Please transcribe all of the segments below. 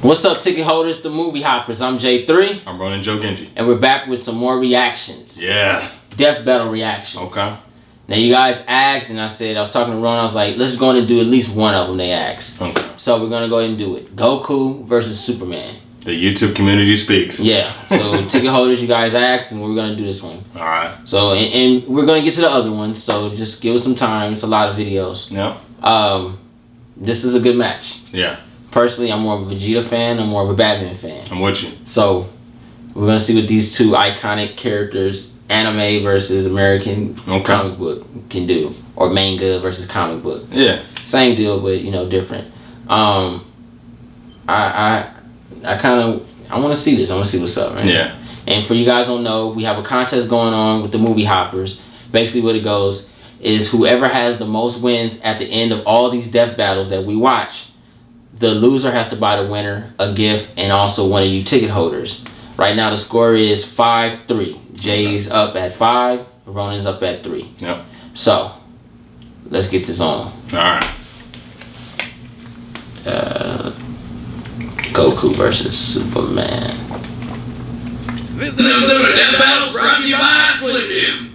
What's up, ticket holders, the movie hoppers? I'm J3. I'm running Joe Genji. And we're back with some more reactions. Yeah. Death battle reactions. Okay. Now, you guys asked, and I was talking to Ron, I was like, let's go and do at least one of them they asked. Okay. So we're going to go ahead and do it. Goku versus Superman. The YouTube community speaks. Yeah. So, ticket holders, you guys asked, and we're going to do this one. All right. So, and we're going to get to the other ones, so just give us some time. It's a lot of videos. Yeah. This is a good match. Yeah. Personally, I'm more of a Vegeta fan. I'm more of a Batman fan. I'm with you. So, we're going to see what these two iconic characters, anime versus American comic book, can do. Or manga versus comic book. Yeah. Same deal, but, you know, different. I want to see this. I want to see what's up, man. Yeah. And for you guys who don't know, we have a contest going on with the movie hoppers. Basically what it goes is whoever has the most wins at the end of all these death battles that we watch, the loser has to buy the winner a gift and also one of you ticket holders. Right now the score is 5-3. Jay's up at 5, Ronan's up at 3. Yep. So, let's get this on. Alright. Goku versus Superman. This episode of Death Battle is brought to you by Slim Jim.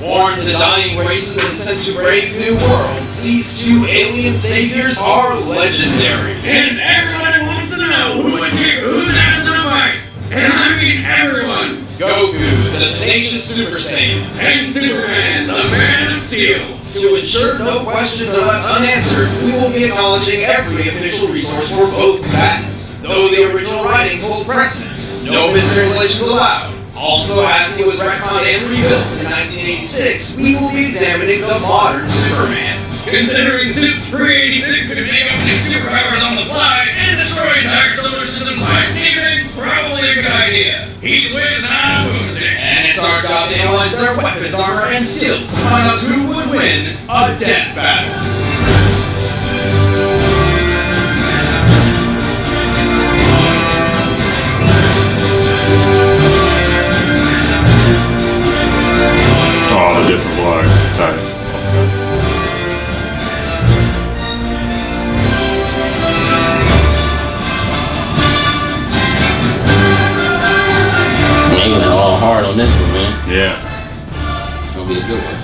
Born to dying races and sent to brave new worlds, these two alien saviors are legendary. And everybody wants to know who would kick whose ass in a fight. And I mean everyone. Goku, the tenacious Super Saiyan, And Superman, the Man of Steel. To ensure no questions are left unanswered, we will be acknowledging every official resource for both combatants. Though the original writings hold precedence, no mistranslations allowed. Also, as he was retconned and rebuilt in 1986, we will be examining the modern Superman. Considering Suits pre-86 could make up new superpowers on the fly and destroy entire solar systems by sneezing, probably a good idea. He's whiz and I'm a boomstick. And it's our job to analyze their weapons, armor, and skills to find out who would win a death battle. All the different waters. Tight. Making it all hard on this one, man. Yeah. It's gonna be a good one.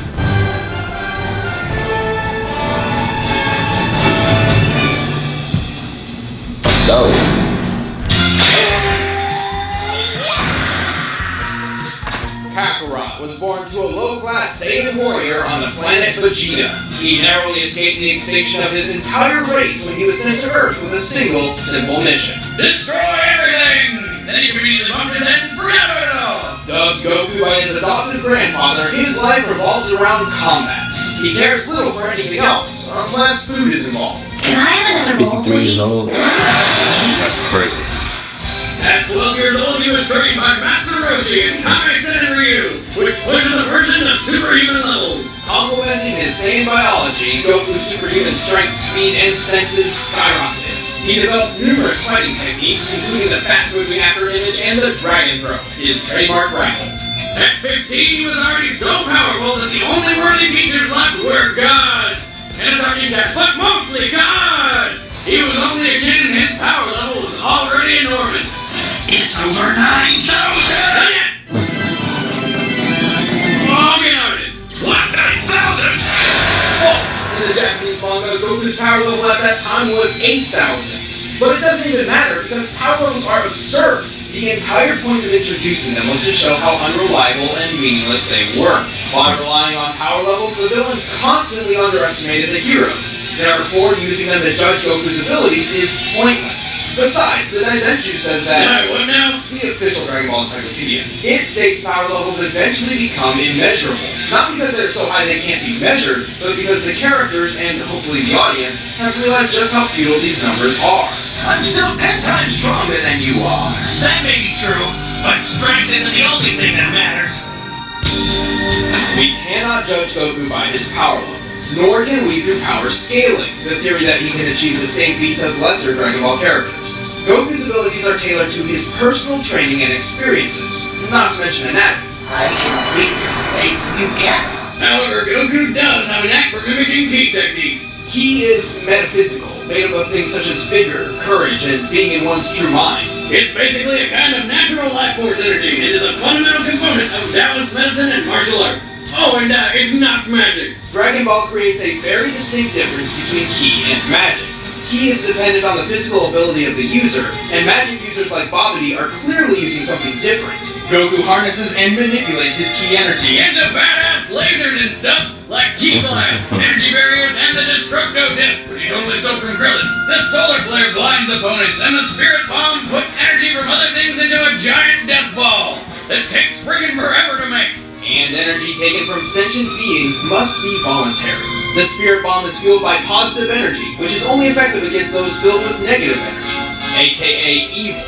Go. Kakarot was born to a low-class Saiyan warrior on the planet Vegeta. He narrowly escaped the extinction of his entire race when he was sent to Earth with a single, simple mission. Destroy everything! Then he conveniently bumped his head and forgot about it all! Dubbed Goku by his adopted grandfather, his life revolves around combat. He cares little for anything else, unless food is involved. Can I have another bowl, 53 years please? old. That's crazy. At 12 years old, he was trained by Master Roshi and Kame-sen Ryu, which pushes a person to superhuman levels. Complementing his sane biology, Goku's superhuman strength, speed, and senses skyrocketed. He developed numerous fighting techniques, including the fast-moving after image and the dragon throw, his trademark grapple. At 15, he was already so powerful that the only worthy teachers left were gods. And a talking cat, but mostly gods! He was only a kid and his power level was already enormous. It's over 9,000! Okay, notice. What, 9,000? False! In the Japanese manga, Goku's power level at that time was 8,000. But it doesn't even matter because power levels are absurd. The entire point of introducing them was to show how unreliable and meaningless they were. By relying on power levels, the villains constantly underestimated the heroes. Therefore, using them to judge Goku's abilities is pointless. Besides, the Daizenshuu says that What now? the official Dragon Ball Encyclopedia. It states power levels eventually become immeasurable. Not because they're so high they can't be measured, but because the characters, and hopefully the audience, have realized just how futile these numbers are. I'm still 10 times stronger than you are. That may be true, but strength isn't the only thing that matters. We cannot judge Goku by his power level, nor can we through power scaling, the theory that he can achieve the same feats as lesser Dragon Ball characters. Goku's abilities are tailored to his personal training and experiences, not to mention anatomy. I can read the face you can't. However, Goku does have an knack for mimicking ki techniques. Ki is metaphysical, made up of things such as vigor, courage, and being in one's true mind. It's basically a kind of natural life force energy and is a fundamental component of Taoist medicine and martial arts. Oh, and it's not magic. Dragon Ball creates a very distinct difference between Ki and magic. Ki is dependent on the physical ability of the user, and magic users like Babidi are clearly using something different. Goku harnesses and manipulates his Ki energy. Into badass lasers and stuff, like Ki Blast, energy barriers, and the Destructo Disc, which you only stole from Krillin. The Solar Flare blinds opponents, and the Spirit Bomb puts energy from other things into a giant death ball that takes friggin' forever to make. And energy taken from sentient beings must be voluntary. The Spirit Bomb is fueled by positive energy, which is only effective against those filled with negative energy, aka evil.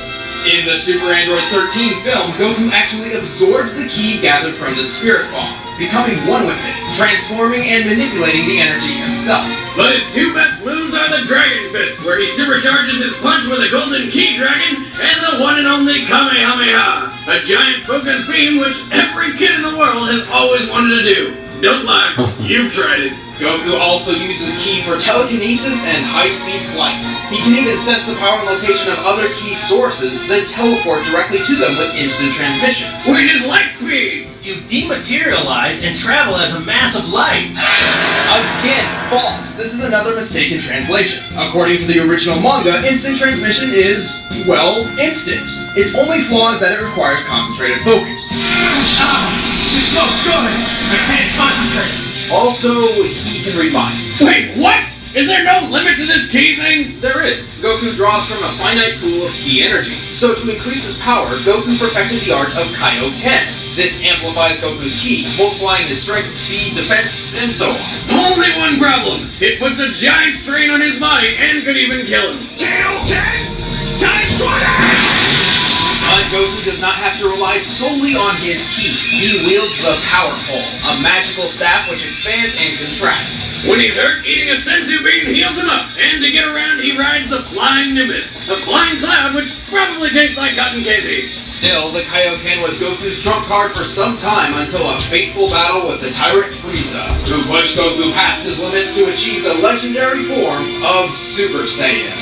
In the Super Android 13 film, Goku actually absorbs the Ki gathered from the Spirit Bomb, becoming one with it, transforming and manipulating the energy himself. But his two best moves are the Dragon Fist, where he supercharges his punch with a golden Ki Dragon, and the one and only Kamehameha, a giant focus beam which every kid in the world has always wanted to do. Don't lie, you've tried it. Goku also uses Ki for telekinesis and high-speed flight. He can even sense the power and location of other Ki sources, then teleport directly to them with instant transmission. Which is light speed! You dematerialize and travel as a mass of light. Again, false. This is another mistake in translation. According to the original manga, instant transmission is, well, instant. Its only flaw is that it requires concentrated focus. It's no good. I can't concentrate. Also, he can read minds. Wait, what? Is there no limit to this Ki thing? There is. Goku draws from a finite pool of Ki energy. So to increase his power, Goku perfected the art of Kaioken. This amplifies Goku's Ki, multiplying his strength, speed, defense, and so on. Only one problem. It puts a giant strain on his body and could even kill him. Kaioken times 20! But Goku does not have to rely solely on his Ki. He wields the Power Pole, a magical staff which expands and contracts. When he's hurt, eating a senzu bean heals him up, and to get around he rides the Flying Nimbus, a flying cloud which probably tastes like cotton candy. Still, the Kaioken was Goku's trump card for some time until a fateful battle with the Tyrant Frieza, who pushed Goku past his limits to achieve the legendary form of Super Saiyan.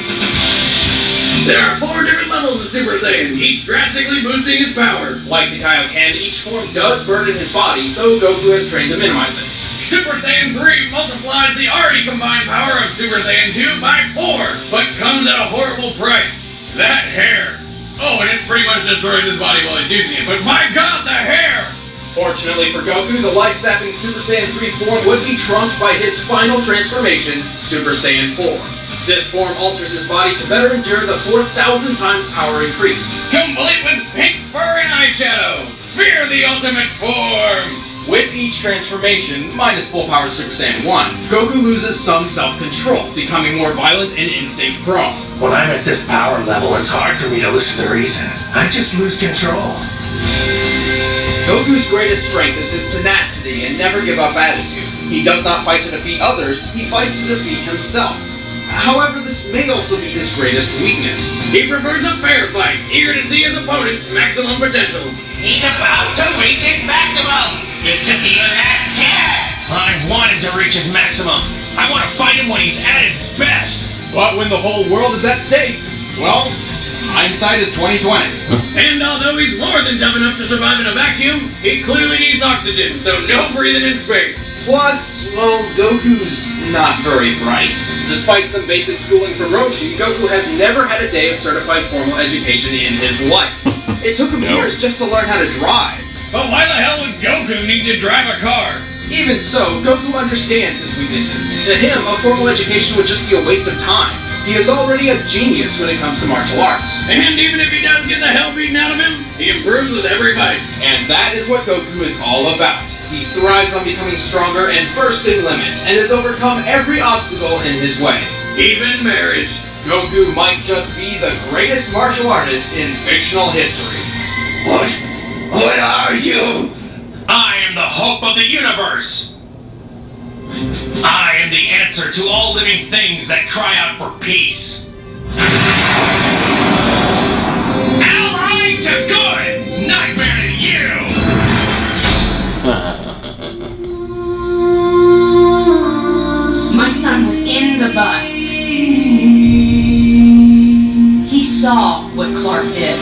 There are 4 different levels of Super Saiyan, each drastically boosting his power. Like the Kaioken, each form does burden his body, though Goku has trained to minimize this. Super Saiyan 3 multiplies the already combined power of Super Saiyan 2 by 4, but comes at a horrible price. That hair. Oh, and it pretty much destroys his body while he's using it, but my god, the hair! Fortunately for Goku, the life-sapping Super Saiyan 3 form would be trumped by his final transformation, Super Saiyan 4. This form alters his body to better endure the 4,000 times power increase. Complete with pink fur and eyeshadow! Fear the ultimate form! With each transformation, minus full power Super Saiyan 1, Goku loses some self-control, becoming more violent and instinct-prone. When I'm at this power level, it's hard for me to listen to reason. I just lose control. Goku's greatest strength is his tenacity and never give up attitude. He does not fight to defeat others, he fights to defeat himself. However, this may also be his greatest weakness. He prefers a fair fight, eager to see his opponent's maximum potential. He's about to reach his maximum! Just to be that cat! I wanted to reach his maximum. I want to fight him when he's at his best. But when the whole world is at stake, well, hindsight is 20/20. And although he's more than tough enough to survive in a vacuum, he clearly needs oxygen, so no breathing in space. Plus, well, Goku's not very bright. Despite some basic schooling from Roshi, Goku has never had a day of certified formal education in his life. It took him years just to learn how to drive. But why the hell would Goku need to drive a car? Even so, Goku understands his weaknesses. To him, a formal education would just be a waste of time. He is already a genius when it comes to martial arts. And even if he does get the hell beaten out of him, he improves with every fight. And that is what Goku is all about. He thrives on becoming stronger and bursting limits, and has overcome every obstacle in his way. Even marriage. Goku might just be the greatest martial artist in fictional history. What are you? I am the hope of the universe. I am the answer to all living things that cry out for peace. Allied to good! Nightmare to you! saw what Clark did.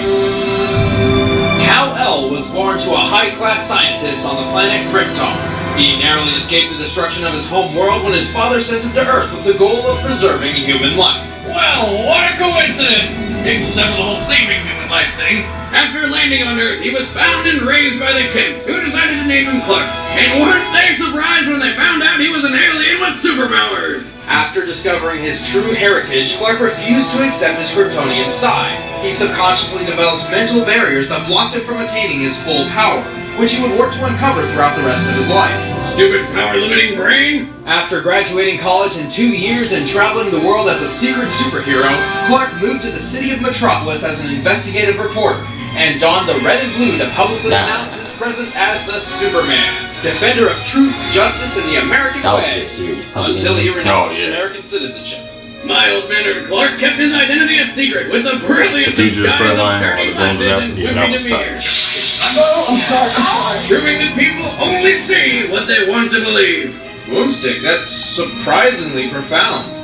Kal-El was born to a high-class scientist on the planet Krypton. He narrowly escaped the destruction of his home world when his father sent him to Earth with the goal of preserving human life. Well, what a coincidence! Except for the whole saving human life thing. After landing on Earth, he was found and raised by the Kents, who decided to name him Clark. And weren't they surprised when they found out he was an alien with superpowers? After discovering his true heritage, Clark refused to accept his Kryptonian side. He subconsciously developed mental barriers that blocked him from attaining his full power, which he would work to uncover throughout the rest of his life. Stupid power-limiting brain! After graduating college in 2 years and traveling the world as a secret superhero, Clark moved to the city of Metropolis as an investigative reporter, and donned the red and blue to publicly announce his presence as the Superman, defender of truth, justice, and the American way, until he renounced his American citizenship. Mild-mannered Clark kept his identity a secret with the brilliant disguise of dirty glasses and wimpy demeanor. I'm sorry. Proving that people only see what they want to believe. Boomstick, that's surprisingly profound.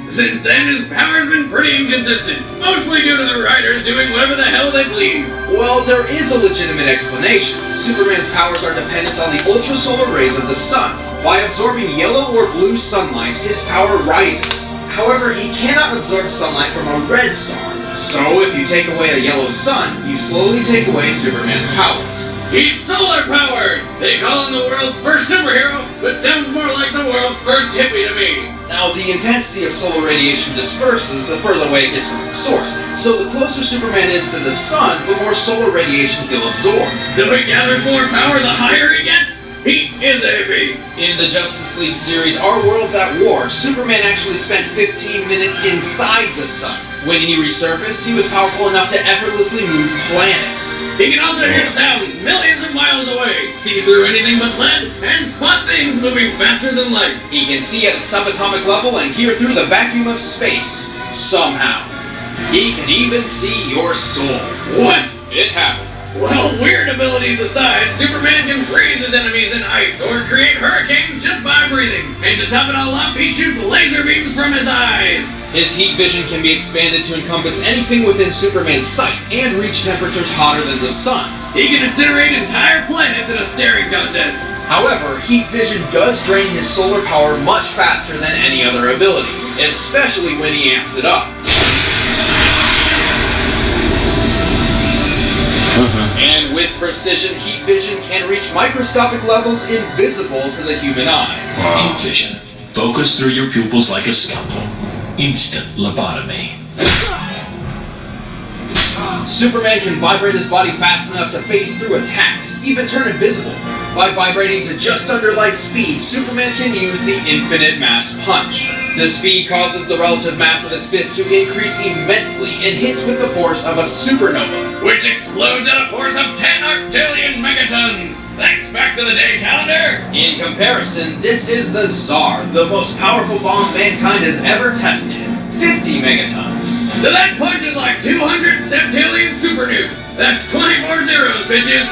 Since then, his power's been pretty inconsistent, mostly due to the writers doing whatever the hell they please. Well, there is a legitimate explanation. Superman's powers are dependent on the ultrasolar rays of the sun. By absorbing yellow or blue sunlight, his power rises. However, he cannot absorb sunlight from a red star. So, if you take away a yellow sun, you slowly take away Superman's powers. He's solar-powered! They call him the world's first superhero, but sounds more like the world's first hippie to me. Now, the intensity of solar radiation disperses the further away it gets from its source, so the closer Superman is to the sun, the more solar radiation he'll absorb. So he gathers more power the higher he gets? He is a hippie! In the Justice League series, Our World's at War, Superman actually spent 15 minutes inside the sun. When he resurfaced, he was powerful enough to effortlessly move planets. He can also hear sounds millions of miles away, see through anything but lead, and spot things moving faster than light. He can see at a subatomic level and hear through the vacuum of space. Somehow. He can even see your soul. What? It happened. Well, weird abilities aside, Superman can freeze his enemies in ice or create hurricanes just by breathing. And to top it all off, he shoots laser beams from his eyes. His heat vision can be expanded to encompass anything within Superman's sight and reach temperatures hotter than the sun. He can incinerate entire planets in a staring contest. However, heat vision does drain his solar power much faster than any other ability, especially when he amps it up. And with precision, heat vision can reach microscopic levels invisible to the human eye. Heat vision. Focus through your pupils like a scalpel. Instant lobotomy. Superman can vibrate his body fast enough to phase through attacks, even turn invisible. By vibrating to just under light speed, Superman can use the infinite mass punch. The speed causes the relative mass of his fist to increase immensely and hits with the force of a supernova, which explodes at a force of 10 octillion megatons. Thanks back to the day calendar. In comparison, this is the Tsar, the most powerful bomb mankind has ever tested. 50 megatons. So that punch is like 200 septillion super nukes. That's 24 zeros, bitches.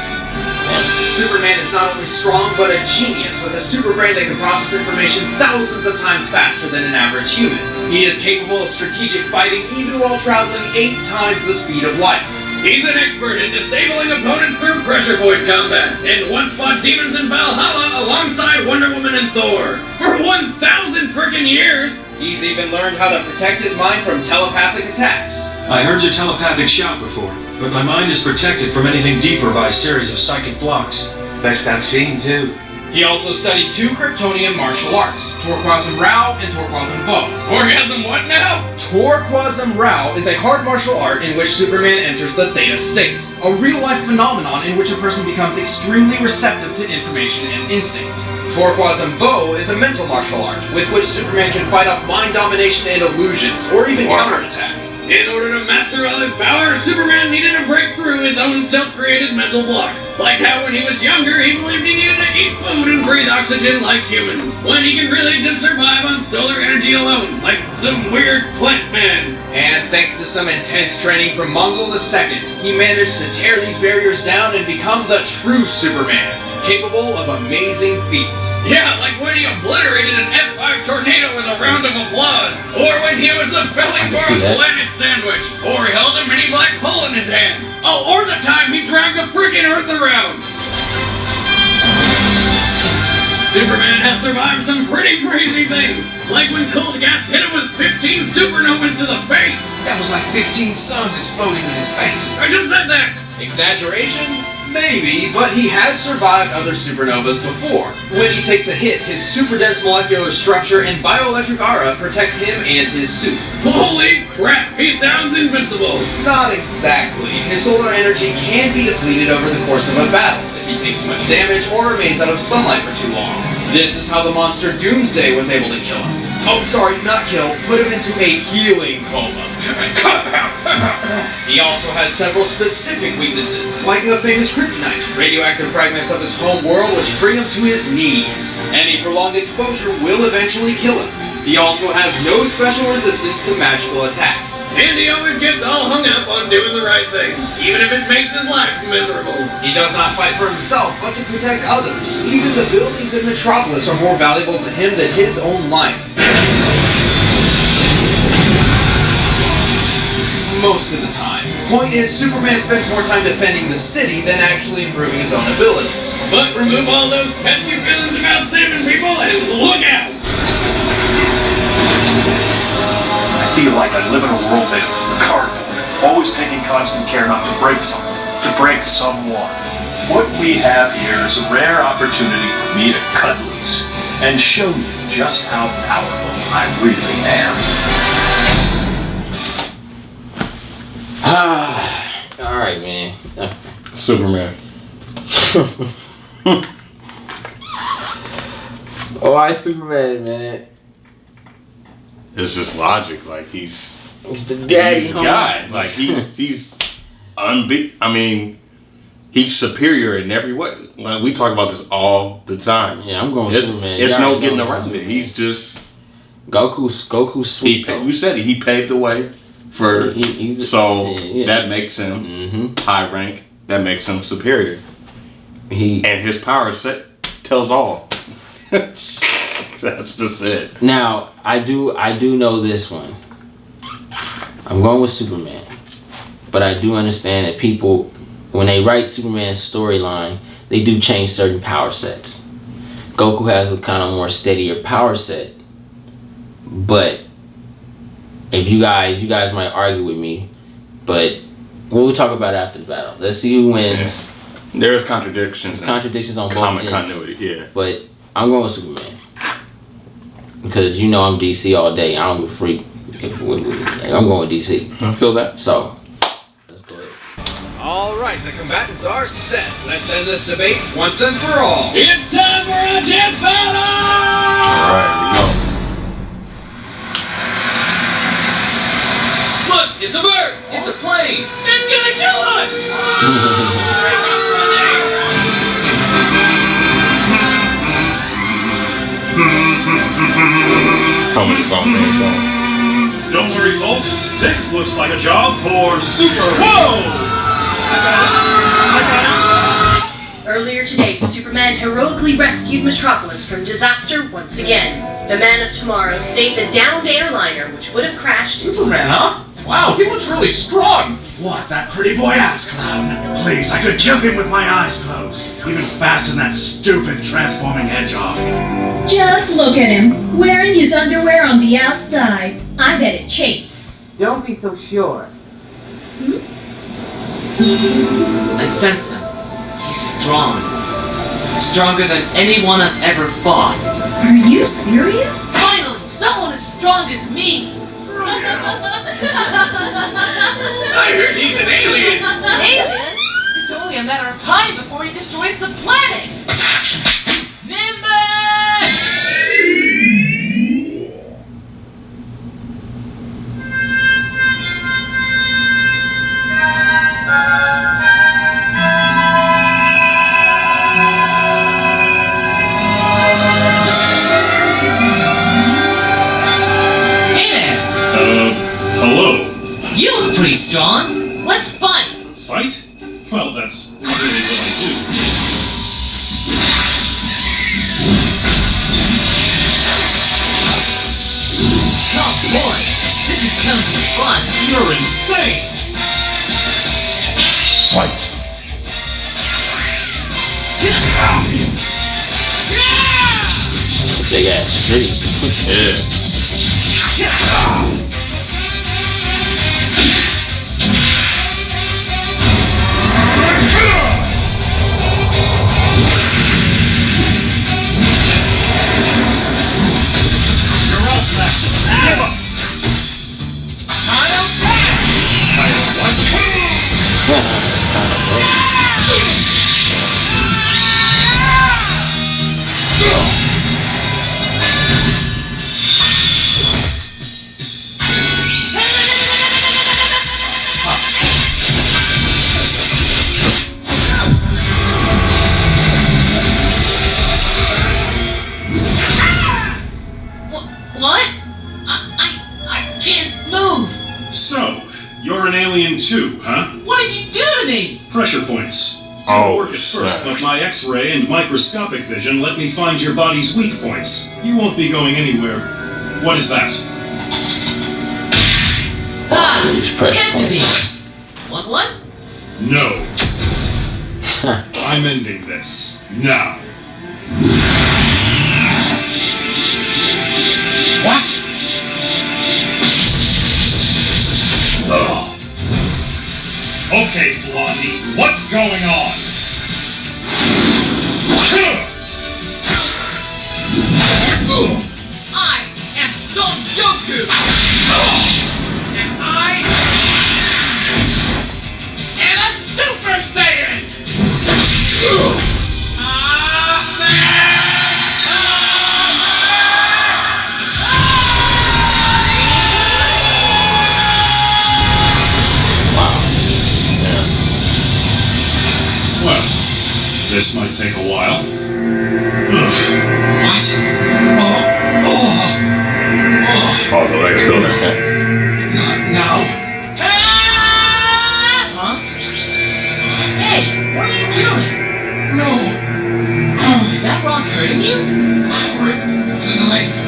Superman is not only strong, but a genius with a super brain that can process information thousands of times faster than an average human. He is capable of strategic fighting even while traveling 8 times the speed of light. He's an expert in disabling opponents through pressure point combat, and once fought demons in Valhalla alongside Wonder Woman and Thor. For 1,000 frickin' years! He's even learned how to protect his mind from telepathic attacks. I heard your telepathic shout before, but my mind is protected from anything deeper by a series of psychic blocks. Best I've seen, too. He also studied 2 Kryptonian martial arts, Torquazum Rao and Torquazum Vo. Orgasm what now? Torquazum Rao is a hard martial art in which Superman enters the Theta state, a real-life phenomenon in which a person becomes extremely receptive to information and instinct. Torquazum Vo is a mental martial art, with which Superman can fight off mind domination and illusions, or even counterattack. In order to master all his powers, Superman needed to break through his own self-created mental blocks. Like how when he was younger, he believed he needed to eat food and breathe oxygen like humans, when he can really just survive on solar energy alone, like some weird plant man. And thanks to some intense training from Mongol II, he managed to tear these barriers down and become the true Superman. capable of amazing feats. Yeah, like when he obliterated an F5 tornado with a round of applause. Or when he was the filling for a planet sandwich. Or he held a mini black hole in his hand. Oh, or the time he dragged the freaking Earth around. Superman has survived some pretty crazy things. Like when cold gas hit him with 15 supernovas to the face. That was like 15 suns exploding in his face. I just said that. Exaggeration? Maybe, but he has survived other supernovas before. When he takes a hit, his super dense molecular structure and bioelectric aura protects him and his suit. Holy crap, he sounds invincible. Not exactly. His solar energy can be depleted over the course of a battle if he takes too much damage or remains out of sunlight for too long. This is how the monster Doomsday was able to kill him. Oh, sorry, not kill, put him into a healing coma. He also has several specific weaknesses, like the famous kryptonite, radioactive fragments of his home world which bring him to his knees. Any prolonged exposure will eventually kill him. He also has no special resistance to magical attacks. And he always gets all hung up on doing the right thing, even if it makes his life miserable. He does not fight for himself, but to protect others. Even the buildings in Metropolis are more valuable to him than his own life. Most of the time. Point is, Superman spends more time defending the city than actually improving his own abilities. But remove all those pesky feelings about saving people and look out! I feel like I live in a world made of cardboard, always taking constant care not to break something, to break someone. What we have here is a rare opportunity for me to cut loose and show you just how powerful I really am. Alright, man. Superman. Why Superman, man? It's just logic. Like he's the daddy, God. Like he's unbeat. I mean, he's superior in every way. Like we talk about this all the time. Yeah, I'm going with Superman. It's no getting around it. He's just Goku's sweet. You said it. He paved the way for. That makes him high rank. That makes him superior. And his power set tells all. That's just it. Now I do know this one. I'm going with Superman, but I do understand that people, when they write Superman's storyline, they do change certain power sets. Goku has a kind of more steadier power set, but if you guys might argue with me, but we'll talk about it after the battle. Let's see who wins. Yeah. There's contradictions. There's contradictions on both comic ends. Continuity, yeah. But I'm going with Superman because I'm DC all day. I don't give a freak. I'm going with DC. I feel that. So let's go ahead. Alright, the combatants are set. Let's end this debate once and for all. It's time for a death battle! Alright, here we go. Look, it's a bird! It's a plane! It's gonna kill us! How many song? Don't worry, folks. This looks like a job for Super. Whoa! I got it. Earlier today, Superman heroically rescued Metropolis from disaster once again. The Man of Tomorrow saved a downed airliner which would have crashed. Superman, huh? Wow, he looks really strong. What, that pretty boy ass clown? Please, I could kill him with my eyes closed. Even faster than that stupid transforming hedgehog. Just look at him, wearing his underwear on the outside. I bet it chafes. Don't be so sure. I sense him. He's strong. Stronger than anyone I've ever fought. Are you serious? Finally, someone as strong as me! I heard he's an alien! Alien? It's only a matter of time before he destroys the planet! Hello. You look pretty strong. Let's fight. Fight? Well, that's really what I do. You're insane! What? Big ass street. Yeah. You're an alien too, huh? What did you do to me? Pressure points. Oh, Didn't work at first, but my X-ray and microscopic vision let me find your body's weak points. You won't be going anywhere. What is that? Sesame! Want one? No. I'm ending this. Now. What? Okay, Blondie, what's going on? I am Son Goku! And I am a Super Saiyan! Well, this might take a while. What? Oh, the legs building. Not now. Huh? Hey, what are you doing? No. Is that rock hurting you? Kryptonite.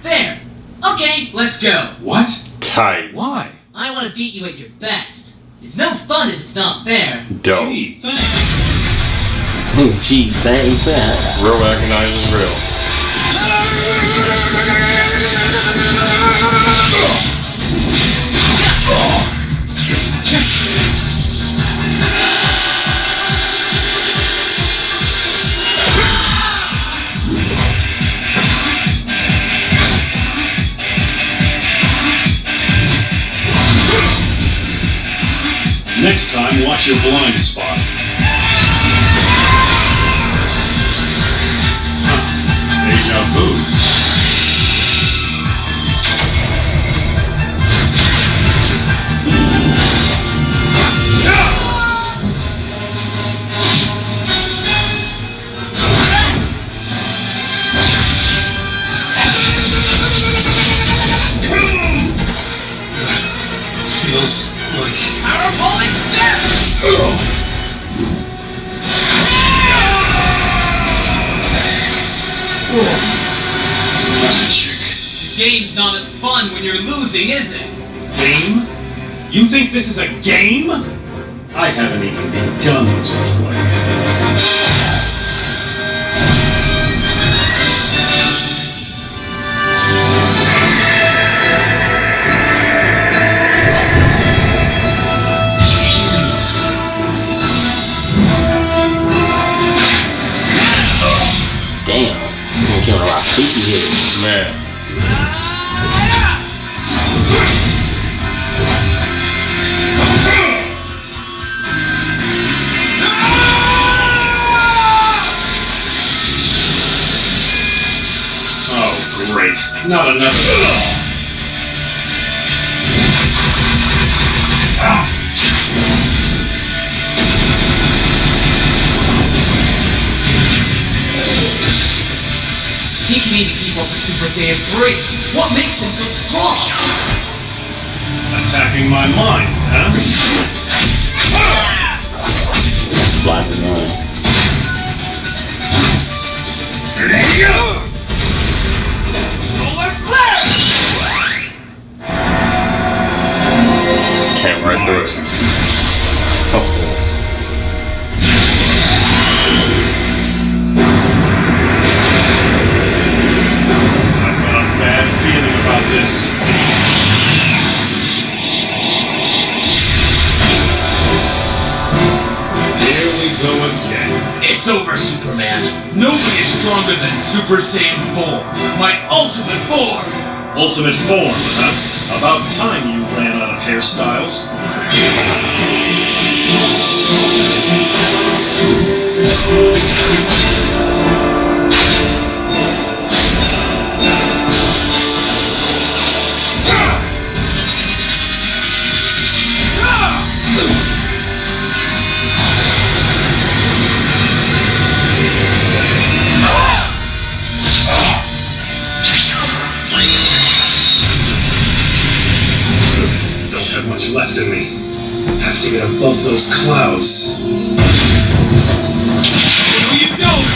There. Okay, let's go. What? Tight. Why? I want to beat you at your best. It's no fun if it's not fair. Dope. Gee, thanks. Gee, thanks. Real recognizes real. Next time, watch your blind spot. Deja vu. Feels like... Parabolic step! Magic. The game's not as fun when you're losing, is it? Game? You think this is a game? I haven't even begun to play. Damn. I'm killing a lot of freaky hitters. Man. Oh, great. Not another. He can even keep up with Super Saiyan 3. What makes him so strong? Attacking my mind, huh? Fly his line. Solar flare! Came right through it. Oh. I've got a bad feeling about this. Here we go again. It's over, Superman. Nobody is stronger than Super Saiyan 4. My ultimate form! Ultimate form, huh? About time you ran out of hairstyles. Much left in me. Have to get above those clouds. What are you doing?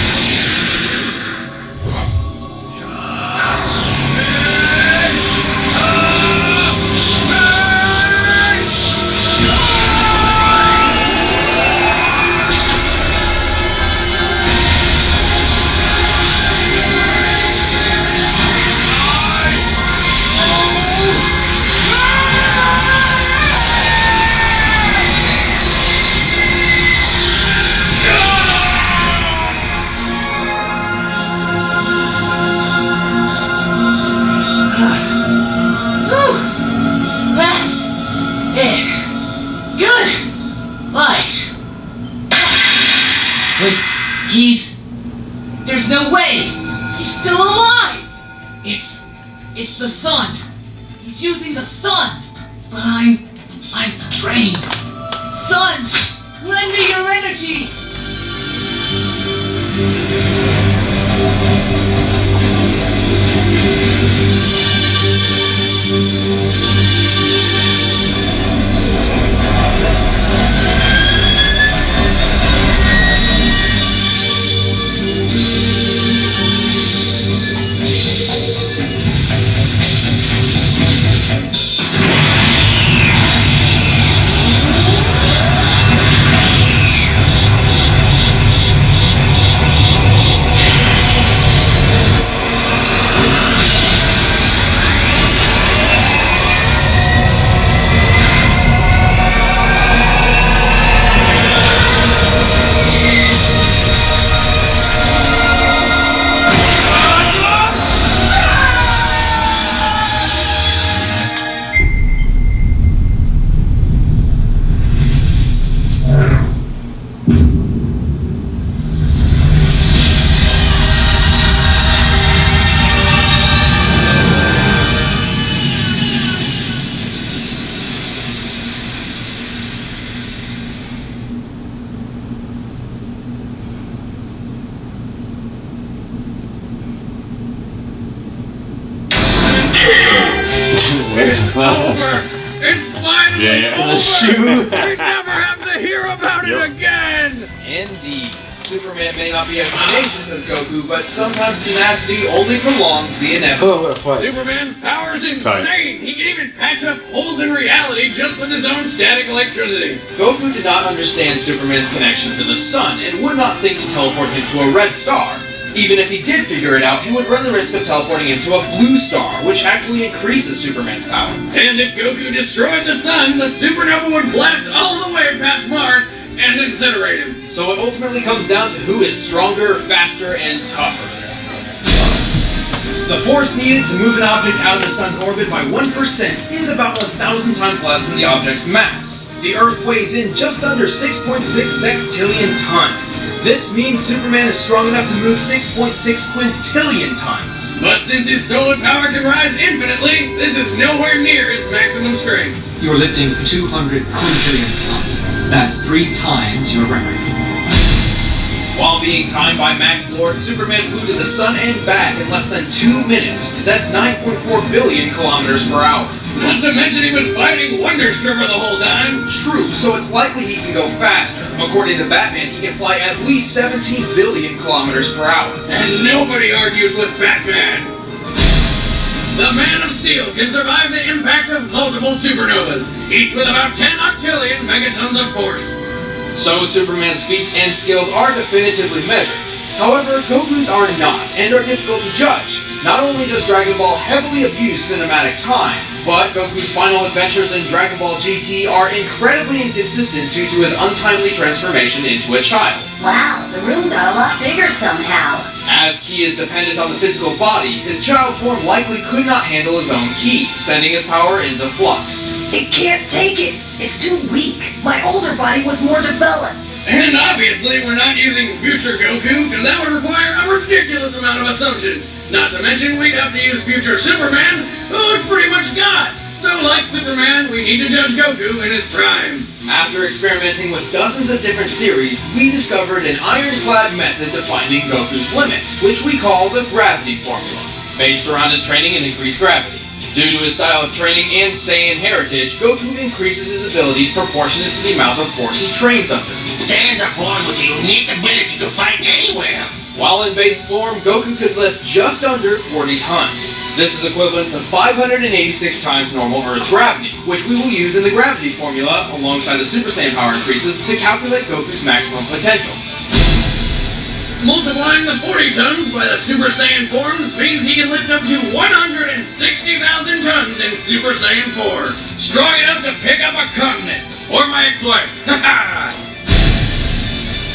There's no way! He's still alive! It's the sun! He's using the sun! But I'm drained! Sun! Lend me your energy! It's over! It's finally over! It's a shoe! We never have to hear about it again! Indeed. Superman may not be as tenacious as Goku, but sometimes tenacity only prolongs the inevitable. Oh, what a fight. Superman's power is insane! He can even patch up holes in reality just with his own static electricity. Goku did not understand Superman's connection to the sun and would not think to teleport him to a red star. Even if he did figure it out, he would run the risk of teleporting him to a blue star, which actually increases Superman's power. And if Goku destroyed the sun, the supernova would blast all the way past Mars and incinerate him. So it ultimately comes down to who is stronger, faster, and tougher. The force needed to move an object out of the sun's orbit by 1% is about 1,000 times less than the object's mass. The Earth weighs in just under 6.6 sextillion tons. This means Superman is strong enough to move 6.6 quintillion tons. But since his solar power can rise infinitely, this is nowhere near his maximum strength. You're lifting 200 quintillion tons. That's 3 times your record. While being timed by Max Lord, Superman flew to the sun and back in less than 2 minutes. That's 9.4 billion kilometers per hour. Not to mention he was fighting Wonderstripper the whole time. True, so it's likely he can go faster. According to Batman, he can fly at least 17 billion kilometers per hour. And nobody argues with Batman. The Man of Steel can survive the impact of multiple supernovas, each with about 10 octillion megatons of force. So Superman's feats and skills are definitively measured. However, Goku's are not, and are difficult to judge. Not only does Dragon Ball heavily abuse cinematic time, but Goku's final adventures in Dragon Ball GT are incredibly inconsistent due to his untimely transformation into a child. Wow, the room got a lot bigger somehow. As Ki is dependent on the physical body, his child form likely could not handle his own Ki, sending his power into flux. It can't take it. It's too weak. My older body was more developed. And obviously we're not using future Goku, because that would require a ridiculous amount of assumptions. Not to mention we'd have to use future Superman, who's pretty much God. So like Superman, we need to judge Goku in his prime. After experimenting with dozens of different theories, we discovered an ironclad method to finding Goku's limits, which we call the gravity formula, based around his training in increased gravity. Due to his style of training and Saiyan heritage, Goku increases his abilities proportionate to the amount of force he trains under. Saiyans are born with a unique ability to fight anywhere. While in base form, Goku could lift just under 40 tons. This is equivalent to 586 times normal Earth gravity, which we will use in the gravity formula alongside the Super Saiyan power increases to calculate Goku's maximum potential. Multiplying the 40 tons by the Super Saiyan forms means he can lift up to 160,000 tons in Super Saiyan 4. Strong enough to pick up a continent. Or my ex-wife. Ha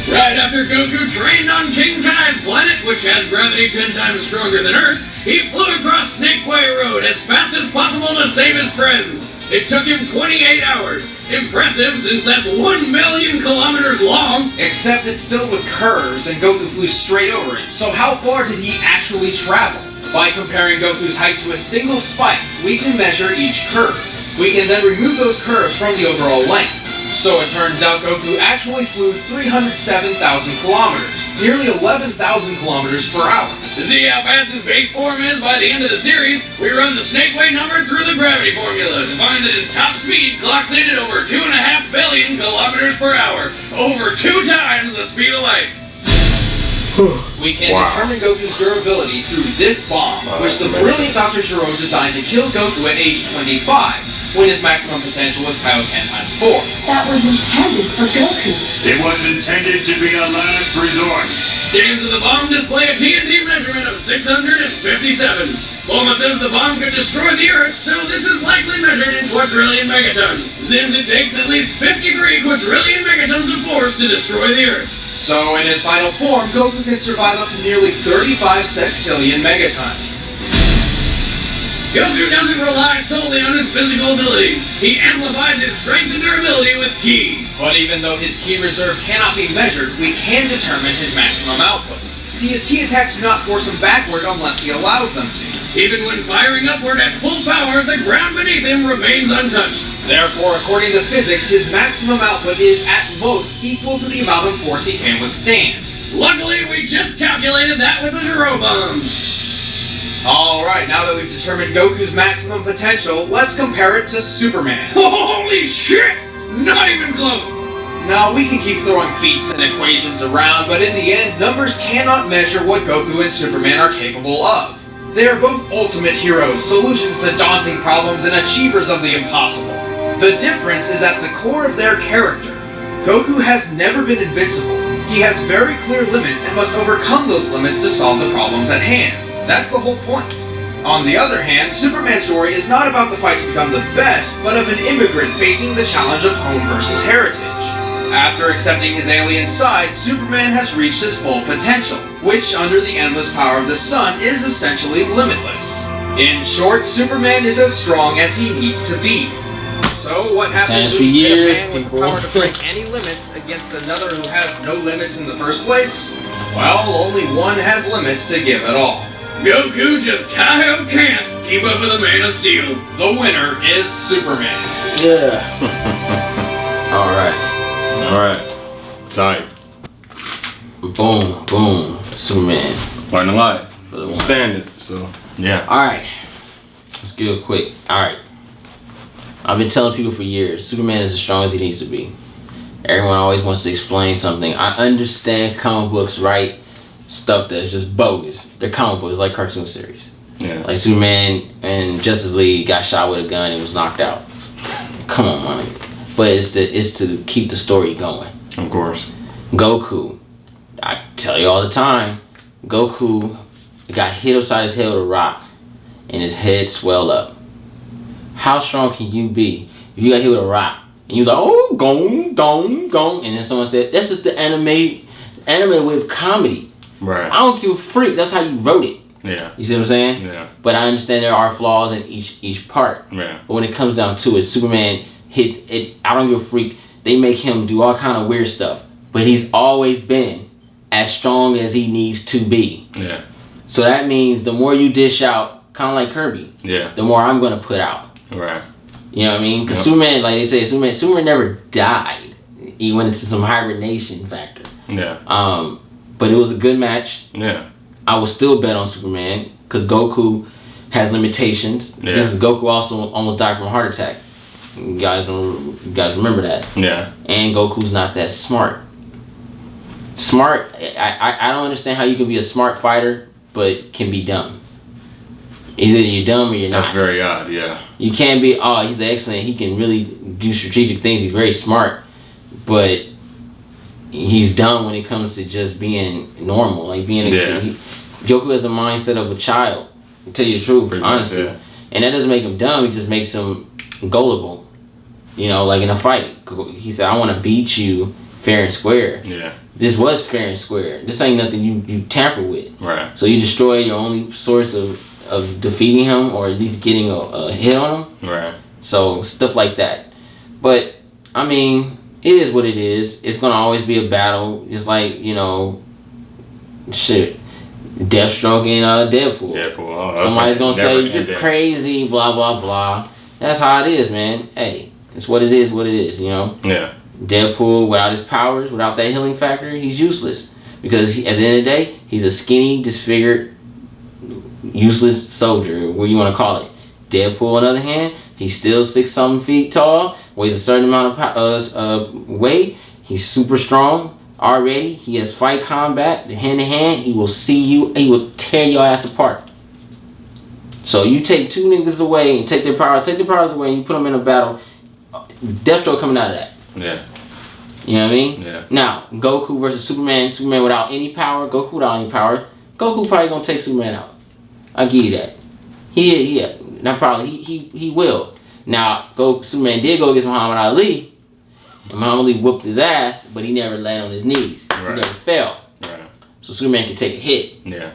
Right after Goku trained on King Kai's planet, which has gravity 10 times stronger than Earth's, he flew across Snake Way Road as fast as possible to save his friends. It took him 28 hours. Impressive, since that's 1 million kilometers long. Except it's filled with curves, and Goku flew straight over it. So how far did he actually travel? By comparing Goku's height to a single spike, we can measure each curve. We can then remove those curves from the overall length. So it turns out Goku actually flew 307,000 kilometers, nearly 11,000 kilometers per hour. To see how fast his base form is by the end of the series, we run the Snake Way number through the gravity formula to find that his top speed clocks in at over 2.5 billion kilometers per hour, over 2 times the speed of light. We can determine Goku's durability through this bomb, which the brilliant Dr. Gero designed to kill Goku at age 25. When his maximum potential was Kaioken times 4. That was intended for Goku. It was intended to be a last resort. Scans of the bomb display a TNT measurement of 657. Bulma says the bomb could destroy the Earth, so this is likely measured in quadrillion megatons. Since it takes at least 53 quadrillion megatons of force to destroy the Earth. So in his final form, Goku can survive up to nearly 35 sextillion megatons. Goku doesn't rely solely on his physical abilities. He amplifies his strength and durability with Ki. But even though his Ki reserve cannot be measured, we can determine his maximum output. See, his Ki attacks do not force him backward unless he allows them to. Even when firing upward at full power, the ground beneath him remains untouched. Therefore, according to physics, his maximum output is at most equal to the amount of force he can withstand. Luckily, we just calculated that with the Gero bomb. Alright, now that we've determined Goku's maximum potential, let's compare it to Superman. Holy shit! Not even close! Now, we can keep throwing feats and equations around, but in the end, numbers cannot measure what Goku and Superman are capable of. They are both ultimate heroes, solutions to daunting problems, and achievers of the impossible. The difference is at the core of their character. Goku has never been invincible. He has very clear limits and must overcome those limits to solve the problems at hand. That's the whole point. On the other hand, Superman's story is not about the fight to become the best, but of an immigrant facing the challenge of home versus heritage. After accepting his alien side, Superman has reached his full potential, which, under the endless power of the sun, is essentially limitless. In short, Superman is as strong as he needs to be. So, what happens when you get a man with the power to break any limits against another who has no limits in the first place? Well, only one has limits to give at all. Goku just can't keep up with the Man of Steel. The winner is Superman. Yeah. Alright. Alright. Tight. Boom, boom, Superman. Learn a lot. For the one. Standard. So yeah. All right. Let's give it quick. All right. I've been telling people for years, Superman is as strong as he needs to be. Everyone always wants to explain something. I understand comic books write stuff that's just bogus. They're comic books, like cartoon series. Yeah. Like Superman and Justice League got shot with a gun and was knocked out. Come on, man. But it's to keep the story going. Of course. Goku. I tell you all the time, Goku got hit upside his head with a rock and his head swelled up. How strong can you be if you got hit with a rock and you was like, oh, gong, gong, gong, and then someone said, that's just the anime way of comedy. Right. I don't give a freak. That's how you wrote it. Yeah. You see what I'm saying? Yeah. But I understand there are flaws in each part. Yeah. But when it comes down to it, Superman hits it. I don't give a freak. They make him do all kind of weird stuff, but he's always been as strong as he needs to be. Yeah. So that means the more you dish out, kind of like Kirby. Yeah. The more I'm gonna put out. Right. You know what I mean? Because Superman, like they say, Superman never died. He went into some hibernation factor. Yeah. But it was a good match. Yeah. I would still bet on Superman because Goku has limitations. Yeah. This is Goku also almost died from a heart attack. You guys remember that? Yeah. And Goku's not that smart. Smart. I don't understand how you can be a smart fighter but can be dumb. Either you're dumb or you're not. That's very odd. Yeah. You can't be. Oh, he's excellent. He can really do strategic things. He's very smart, but he's dumb when it comes to just being normal, like being a. Goku has the mindset of a child. To tell you the truth, honestly, and that doesn't make him dumb. It just makes him gullible. You know, like in a fight, he said, "I want to beat you fair and square." Yeah. This was fair and square. This ain't nothing you tamper with. Right. So you destroy your only source of defeating him or at least getting a hit on him. Right. So stuff like that. But I mean, it is what it is. It's gonna always be a battle. It's like, you know, shit. Deathstroke and Deadpool. Deadpool. Somebody's gonna say you're crazy, blah blah blah. That's how it is, man. Hey, it's what it is, you know? Yeah. Deadpool, without his powers, without that healing factor, he's useless. Because at the end of the day, he's a skinny, disfigured, useless soldier, what you want to call it. Deadpool, on the other hand, he's still 6-something feet tall, weighs a certain amount of weight. He's super strong already. He has fight combat, hand to hand. He will see you. He will tear your ass apart. So you take two niggas away and take their powers away, and you put them in a battle. Deathstroke coming out of that. Yeah. You know what I mean? Yeah. Now, Goku versus Superman. Superman without any power. Goku without any power. Goku probably gonna take Superman out. I'll give you that. He will. Now, Superman did go against Muhammad Ali, and Muhammad Ali whooped his ass, but he never landed on his knees. Right. He never fell. Right. So Superman could take a hit. Yeah.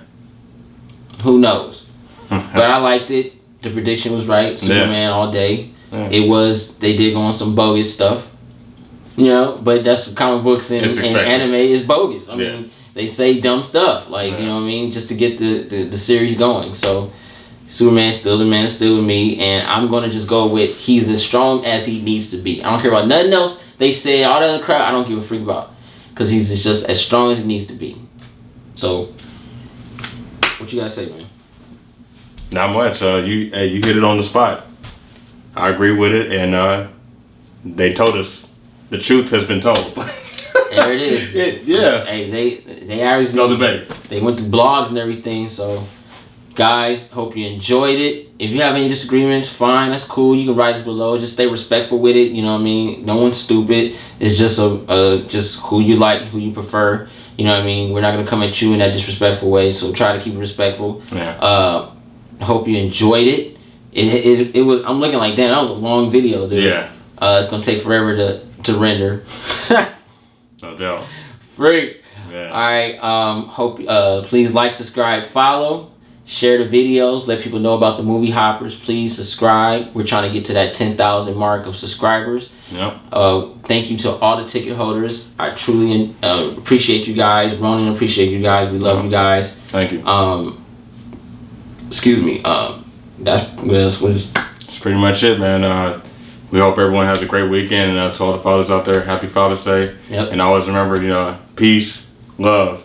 Who knows? But I liked it. The prediction was right. Superman all day. Yeah. They did go on some bogus stuff. You know, but that's comic books and anime is bogus. I mean, they say dumb stuff, like, you know what I mean, just to get the series going. So, Superman's still the man, still with me, and I'm going to just go with he's as strong as he needs to be. I don't care about nothing else they say, all that other crap, I don't give a freak about. Because he's just as strong as he needs to be. So, what you guys say, man? Not much. You hit it on the spot. I agree with it, and they told us the truth has been told. There it is. Yeah. Hey, they obviously no debate. They went to blogs and everything. So, guys, hope you enjoyed it. If you have any disagreements, fine, that's cool. You can write us below. Just stay respectful with it. You know what I mean? No one's stupid. It's just just who you like, who you prefer. You know what I mean? We're not gonna come at you in that disrespectful way. So try to keep it respectful. Yeah. Hope you enjoyed it. It was. I'm looking like, damn, that was a long video, dude. Yeah. It's gonna take forever to render. No doubt. Freak. Yeah. Alright, hope please like, subscribe, follow, share the videos, let people know about the movie hoppers. Please subscribe. We're trying to get to that 10,000 mark of subscribers. Yep. Thank you to all the ticket holders. I truly appreciate you guys. Ronan, appreciate you guys. We love you guys. Thank you. Excuse me. That's pretty much it, man. We hope everyone has a great weekend, and to all the fathers out there, happy Father's Day. Yep. And always remember, peace, Love.